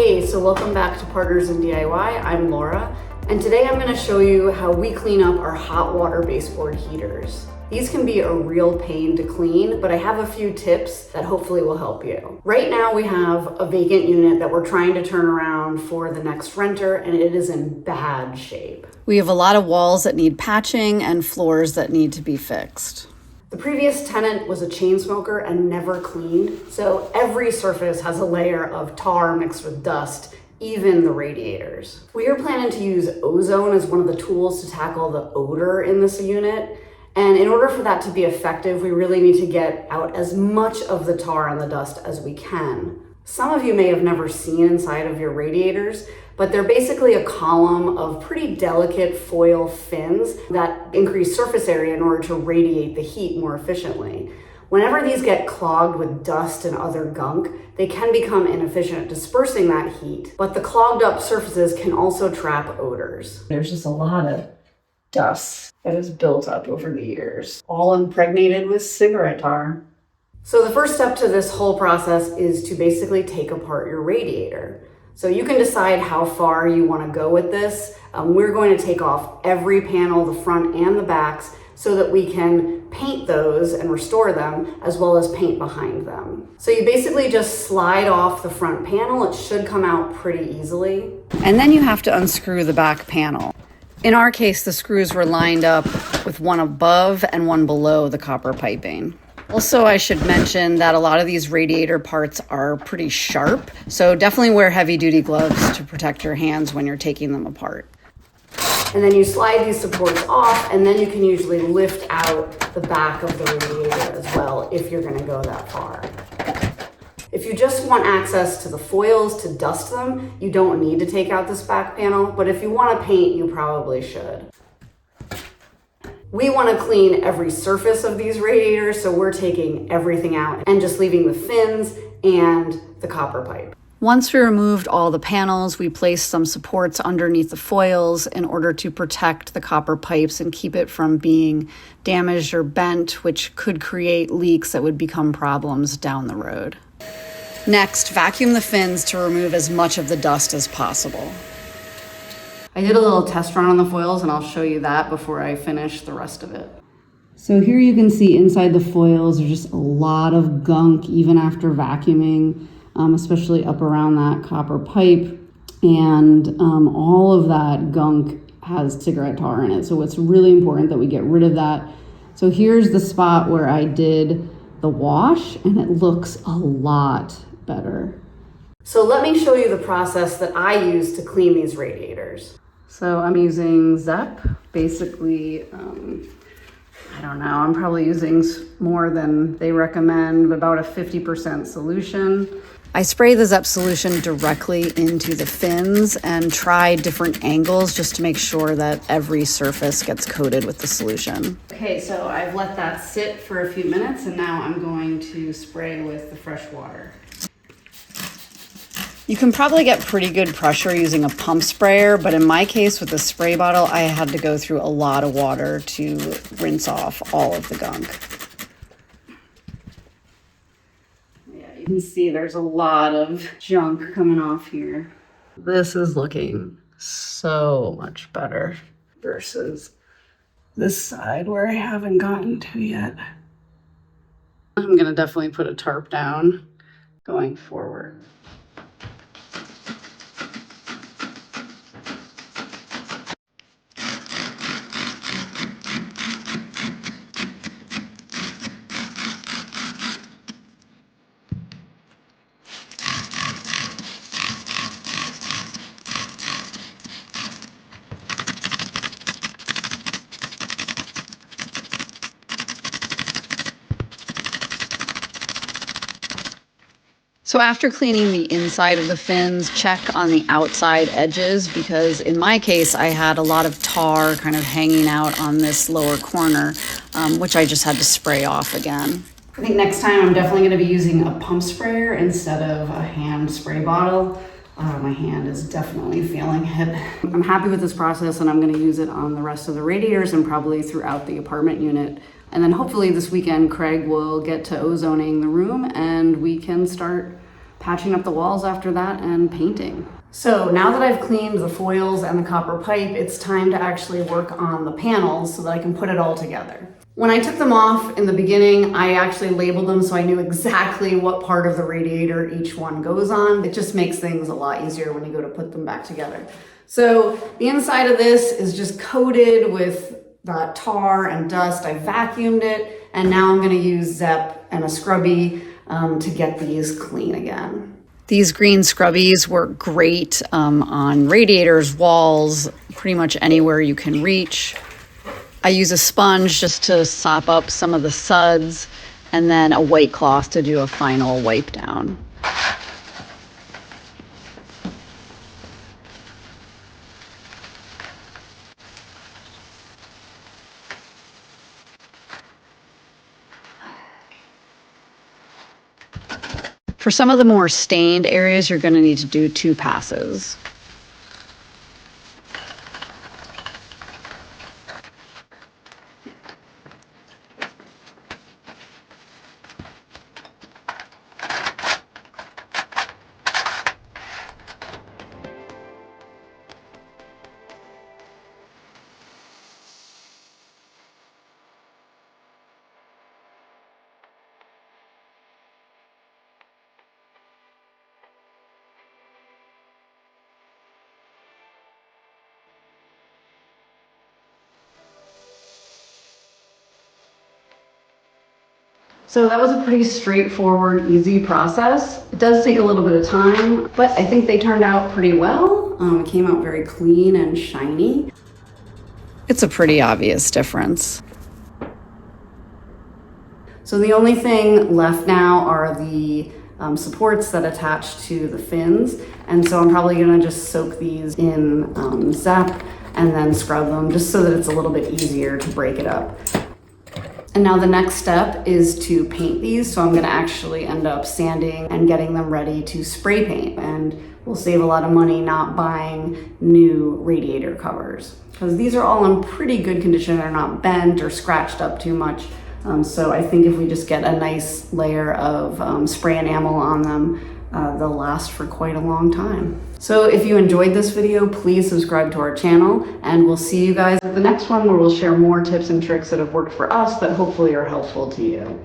Hey, so welcome back to Partners in DIY. I'm Laura, and today I'm going to show you how we clean up our hot water baseboard heaters. These can be a real pain to clean, but I have a few tips that hopefully will help you. Right now we have a vacant unit that we're trying to turn around for the next renter, and it is in bad shape. We have a lot of walls that need patching and floors that need to be fixed. The previous tenant was a chain smoker and never cleaned, so every surface has a layer of tar mixed with dust, even the radiators. We are planning to use ozone as one of the tools to tackle the odor in this unit, and in order for that to be effective, we really need to get out as much of the tar and the dust as we can. Some of you may have never seen inside of your radiators, but they're basically a column of pretty delicate foil fins that increase surface area in order to radiate the heat more efficiently. Whenever these get clogged with dust and other gunk, they can become inefficient at dispersing that heat, but the clogged up surfaces can also trap odors. There's just a lot of dust that has built up over the years, All impregnated with cigarette tar. So the first step to this whole process is to basically take apart your radiator. So you can decide how far you want to go with this. We're going to take off every panel, the front and the backs, so that we can paint those and restore them, as well as paint behind them. So you basically just slide off the front panel. It should come out pretty easily. and then you have to unscrew the back panel. In our case, the screws were lined up with one above and one below the copper piping. Also, I should mention that a lot of these radiator parts are pretty sharp, so definitely wear heavy-duty gloves to protect your hands when you're taking them apart. And then you slide these supports off, and then you can usually lift out the back of the radiator as well if you're gonna go that far. If you just want access to the foils to dust them, you don't need to take out this back panel, but if you wanna paint, you probably should. We want to clean every surface of these radiators, so we're taking everything out and just leaving the fins and the copper pipe. Once we removed all the panels, we placed some supports underneath the foils in order to protect the copper pipes and keep it from being damaged or bent, which could create leaks that would become problems down the road. Next, vacuum the fins to remove as much of the dust as possible. I did a little test run on the foils, and I'll show you that before I finish the rest of it. So here you can see inside the foils, there's just a lot of gunk even after vacuuming, especially up around that copper pipe. And all of that gunk has cigarette tar in it. So it's really important that we get rid of that. So here's the spot where I did the wash, and it looks a lot better. So let me show you the process that I use to clean these radiators. So I'm using Zep, basically, I don't know, I'm probably using more than they recommend, about a 50% solution. I spray the Zep solution directly into the fins and try different angles just to make sure that every surface gets coated with the solution. Okay, so I've let that sit for a few minutes, and now I'm going to spray with the fresh water. You can probably get pretty good pressure using a pump sprayer, but in my case with the spray bottle, I had to go through a lot of water to rinse off all of the gunk. Yeah, you can see there's a lot of junk coming off here. This is looking so much better versus this side where I haven't gotten to yet. I'm gonna definitely put a tarp down going forward. So after cleaning the inside of the fins, check on the outside edges, because in my case, I had a lot of tar kind of hanging out on this lower corner, which I just had to spray off again. I think next time I'm definitely going to be using a pump sprayer instead of a hand spray bottle. My hand is definitely feeling it. I'm happy with this process, and I'm going to use it on the rest of the radiators and probably throughout the apartment unit. And then hopefully this weekend, Craig will get to ozoning the room and we can start patching up the walls after that and painting. So now that I've cleaned the foils and the copper pipe, it's time to actually work on the panels so that I can put it all together. When I took them off in the beginning, I actually labeled them so I knew exactly what part of the radiator each one goes on. It just makes things a lot easier when you go to put them back together. So the inside of this is just coated with that tar and dust. I vacuumed it, and now I'm gonna use Zep and a scrubby to get these clean again. These green scrubbies work great on radiators, walls, pretty much anywhere you can reach. I use a sponge just to sop up some of the suds, and then a white cloth to do a final wipe down. For some of the more stained areas, you're going to need to do 2 passes. So that was a pretty straightforward, easy process. It does take a little bit of time, but I think they turned out pretty well. It came out very clean and shiny. It's a pretty obvious difference. So the only thing left now are the supports that attach to the fins. And so I'm probably gonna just soak these in Zep and then scrub them just so that it's a little bit easier to break it up. And now the next step is to paint these. So I'm gonna actually end up sanding and getting them ready to spray paint. And we'll save a lot of money not buying new radiator covers, because these are all in pretty good condition. They're not bent or scratched up too much. So I think if we just get a nice layer of spray enamel on them, they'll last for quite a long time. So if you enjoyed this video, please subscribe to our channel, and we'll see you guys at the next one, where we'll share more tips and tricks that have worked for us that hopefully are helpful to you.